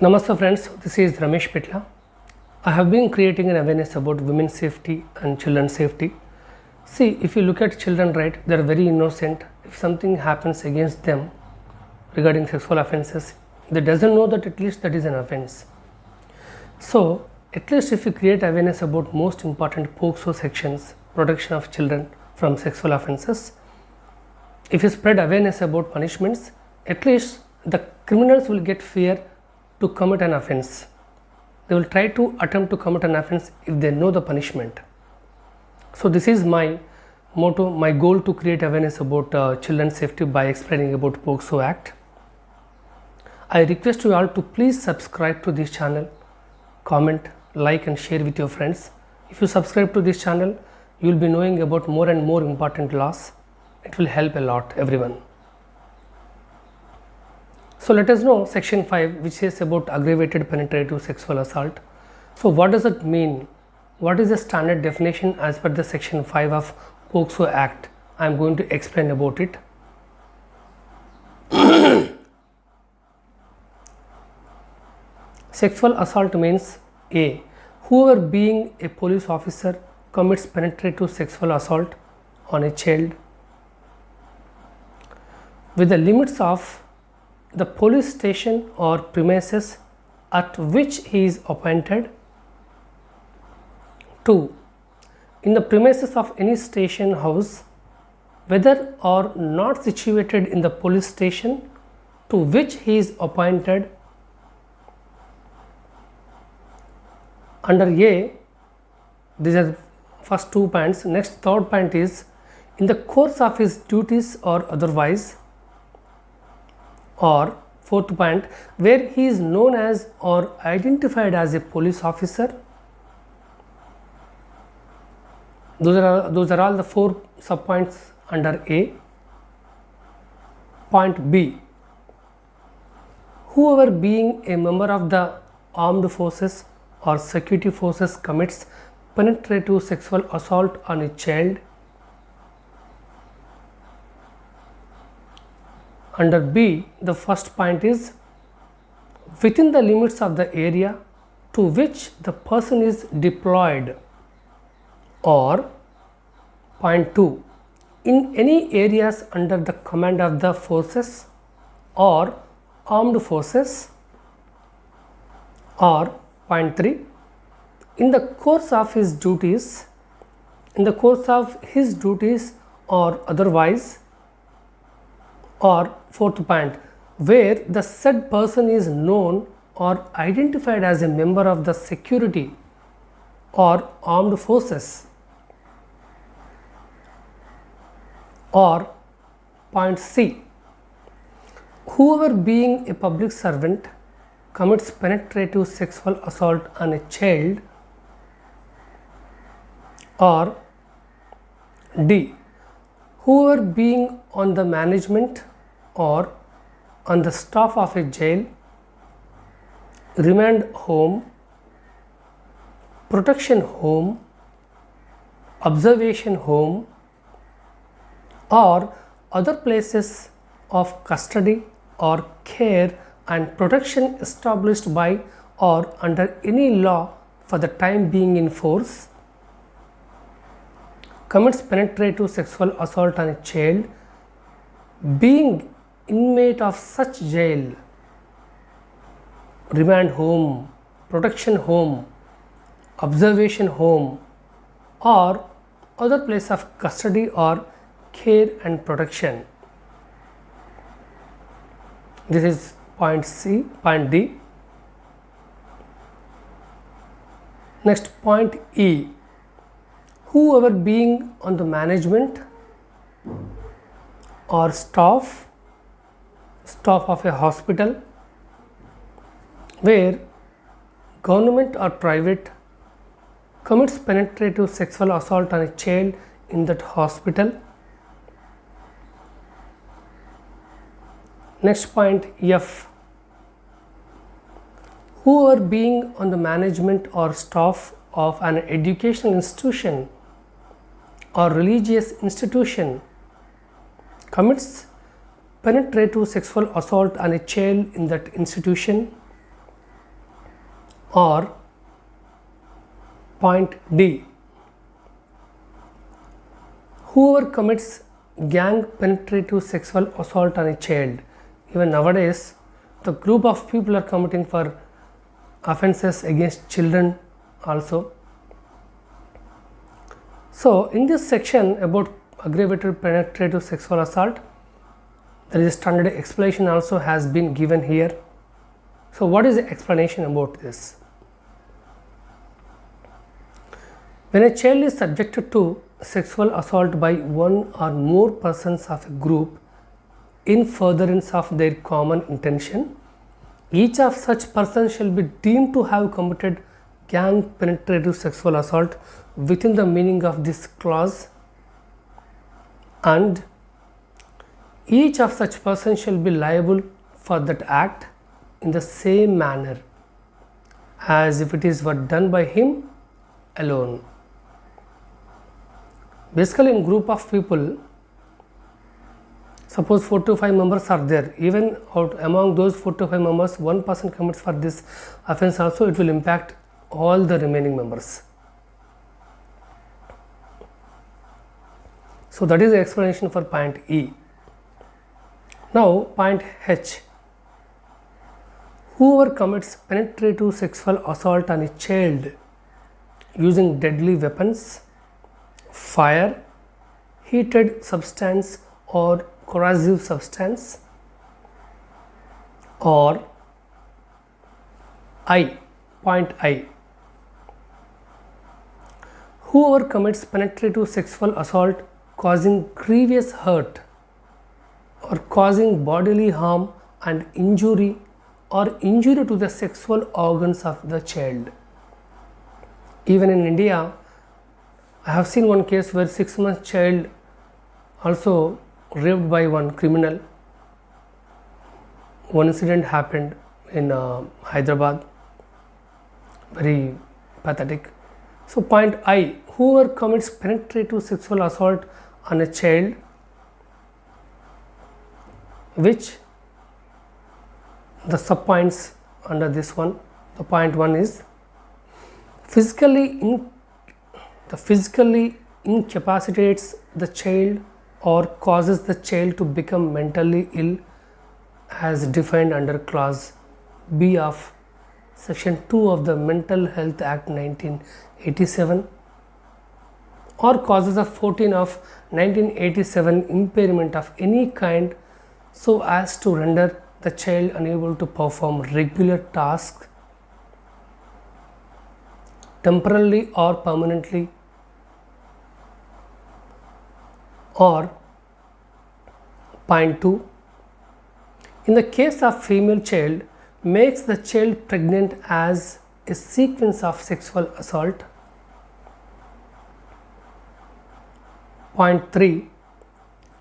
Namaste friends, this is Ramesh Pitla. I have been creating an awareness about women's safety and children's safety. See, if you look at children, right, they are very innocent. If something happens against them regarding sexual offences, they doesn't know that at least that is an offence. So, at least if you create awareness about most important POCSO sections, protection of children from sexual offences, if you spread awareness about punishments, at least the criminals will get fear to commit an offence. They will try to attempt to commit an offence if they know the punishment. So this is my motto, my goal, to create awareness about children's safety by explaining about POCSO Act. I request you all to please subscribe to this channel, comment, like and share with your friends. If you subscribe to this channel, you will be knowing about more and more important laws. It will help a lot everyone. So let us know section 5, which is about aggravated penetrative sexual assault. So what does it mean? What is the standard definition as per the section 5 of POCSO Act? I am going to explain about it. Sexual assault means A. Whoever being a police officer commits penetrative sexual assault on a child with the limits of the police station or premises at which he is appointed. 2. In the premises of any station house, whether or not situated in the police station to which he is appointed. Under A, these are first 2 points. Next, third point is in the course of his duties or otherwise. Or fourth point, where he is known as or identified as a police officer. Those are all the 4 subpoints under A. Point B, whoever being a member of the armed forces or security forces commits penetrative sexual assault on a child. Under B, the first point is within the limits of the area to which the person is deployed, or point 2, in any areas under the command of the forces or armed forces, or point 3, in the course of his duties, or otherwise, or fourth point, where the said person is known or identified as a member of the security or armed forces. Or point C, whoever being a public servant commits penetrative sexual assault on a child. Or D, whoever being on the management or on the staff of a jail, remand home, protection home, observation home, or other places of custody or care and protection established by or under any law for the time being in force, commits penetrative sexual assault on a child, being inmate of such jail, remand home, protection home, observation home, or other place of custody or care and protection. This is point C, point D. Next, point E, whoever being on the management or staff of a hospital where government or private commits penetrative sexual assault on a child in that hospital. Next point, F, whoever being on the management or staff of an educational institution or religious institution commits penetrative sexual assault on a child in that institution. Or point D, whoever commits gang penetrative sexual assault on a child. Even nowadays, the group of people are committing for offences against children also. So, in this section about aggravated penetrative sexual assault, there is a standard explanation also has been given here. So, what is the explanation about this? When a child is subjected to sexual assault by one or more persons of a group in furtherance of their common intention, each of such persons shall be deemed to have committed gang penetrative sexual assault within the meaning of this clause, and each of such persons shall be liable for that act in the same manner as if it were done by him alone. Basically, in group of people, suppose 4 to 5 members are there, even out among those 4 to 5 members, one person commits for this offence also, it will impact all the remaining members. So, that is the explanation for point E. Now, point H, whoever commits penetrative sexual assault on a child using deadly weapons, fire, heated substance or corrosive substance, or I, point I, whoever commits penetrative sexual assault causing grievous hurt or causing bodily harm and injury or injury to the sexual organs of the child. Even in India, I have seen one case where 6 months child also raped by one criminal. One incident happened in Hyderabad, very pathetic. So, point I, whoever commits penetrative sexual assault on a child, which the subpoints under this one, the point 1 is physically incapacitates the child or causes the child to become mentally ill as defined under clause B of section 2 of the Mental Health Act 1987, or causes of 14 of 1987 impairment of any kind so as to render the child unable to perform regular tasks temporarily or permanently, or point 2, in the case of female child, makes the child pregnant as a sequence of sexual assault. Point 3,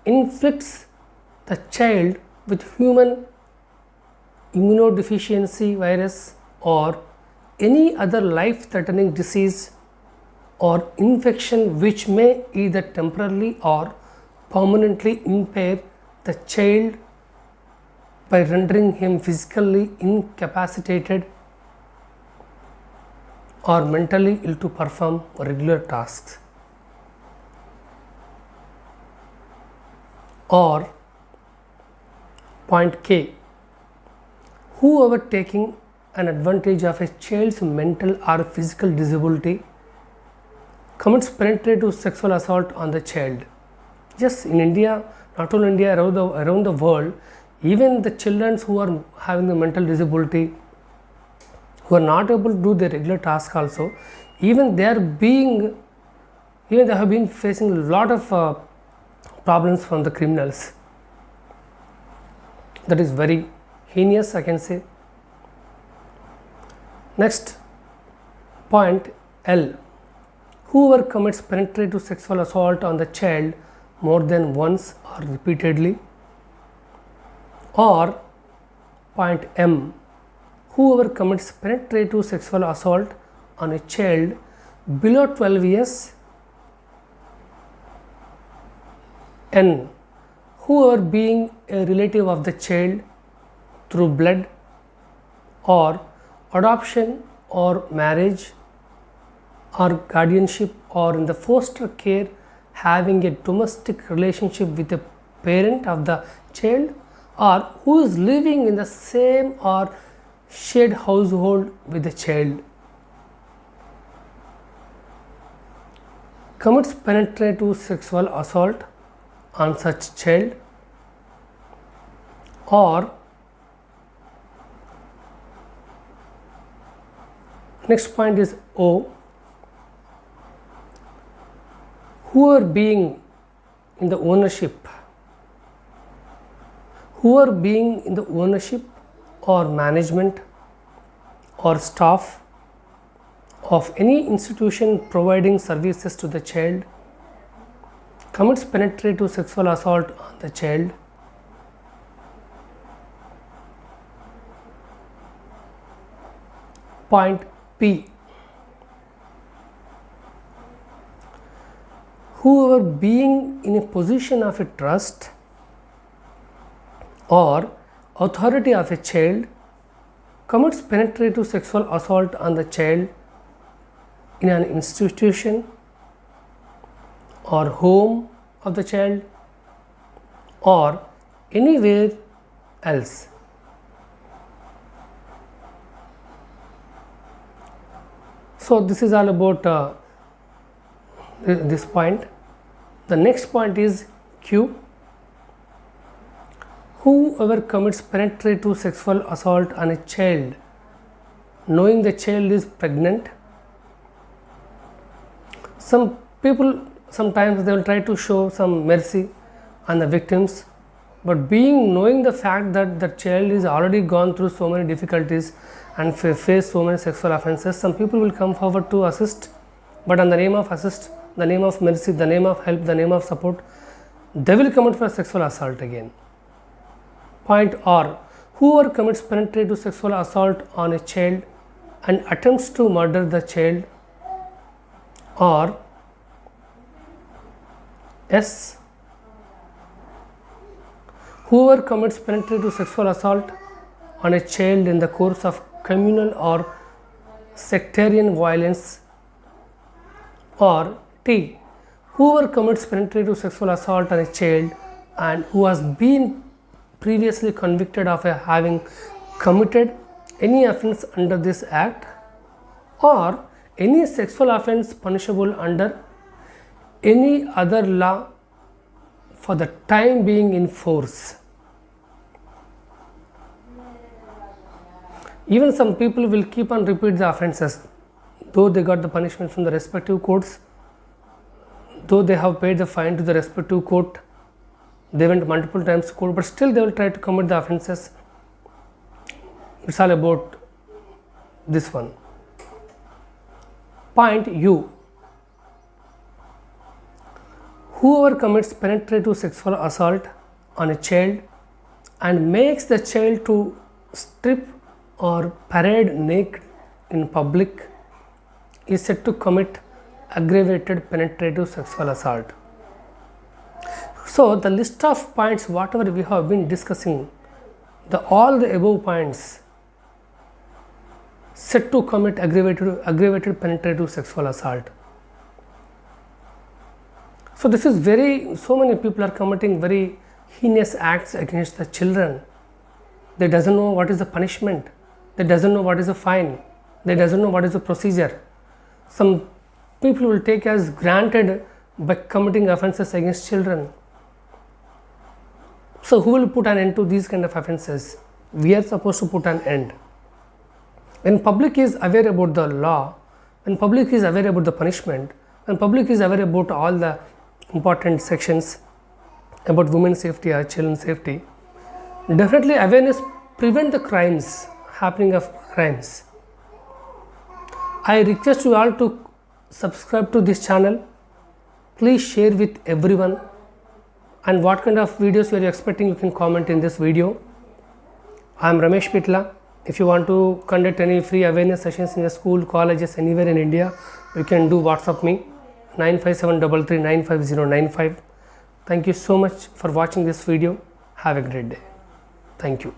inflicts the child with human immunodeficiency virus or any other life-threatening disease or infection which may either temporarily or permanently impair the child by rendering him physically incapacitated or mentally ill to perform regular tasks. Or point K, whoever taking an advantage of a child's mental or physical disability commits penetrative sexual assault on the child. Yes, in India, not only India, around the world, even the children who are having a mental disability, who are not able to do their regular task also, even they have been facing a lot of problems from the criminals. That is very heinous, I can say. Next point L, whoever commits penetrative sexual assault on the child more than once or repeatedly. Or point M, whoever commits penetrative sexual assault on a child below 12 years. N, whoever being a relative of the child through blood or adoption or marriage or guardianship or in the foster care, having a domestic relationship with a parent of the child, or who is living in the same or shared household with the child, commits penetrative sexual assault on such child, or next point is O, whoever being in the ownership or management or staff of any institution providing services to the child, commits penetrative sexual assault on the child. Point P, whoever being in a position of a trust or authority of a child commits penetrative sexual assault on the child in an institution or home of the child or anywhere else. So this is all about this point. The next point is Q, whoever commits penetrative sexual assault on a child knowing the child is pregnant. Some people sometimes they will try to show some mercy on the victims, but knowing the fact that the child is already gone through so many difficulties and face so many sexual offences, some people will come forward to assist, but on the name of assist, the name of mercy, the name of help, the name of support, they will commit for sexual assault again. Point R, whoever commits penetrative sexual assault on a child and attempts to murder the child, or S, whoever commits penetrative sexual assault on a child in the course of communal or sectarian violence, or T, whoever commits penetrative sexual assault on a child and who has been previously convicted of having committed any offence under this act or any sexual offence punishable under any other law for the time being in force. Even some people will keep on repeat the offences, though they got the punishment from the respective courts, though they have paid the fine to the respective court, they went multiple times to court, but still they will try to commit the offences. It's all about this one. Point U, whoever commits penetrative sexual assault on a child and makes the child to strip or parade naked in public is said to commit aggravated penetrative sexual assault. So the list of points whatever we have been discussing, all the above points said to commit aggravated penetrative sexual assault. So this is so many people are committing very heinous acts against the children. They doesn't know what is the punishment, they doesn't know what is the fine, they doesn't know what is the procedure. Some people will take as granted by committing offences against children. So who will put an end to these kind of offences? We are supposed to put an end. When public is aware about the law, when public is aware about the punishment, when public is aware about all the important sections about women's safety or children's safety, definitely awareness prevent the happening of crimes. I request you all to subscribe to this channel. Please share with everyone, and what kind of videos you are expecting you can comment in this video. I am Ramesh Pitla. If you want to conduct any free awareness sessions in the school, colleges, anywhere in India, you can do WhatsApp me 9573395095. Thank you so much for watching this video. Have a great day. Thank you.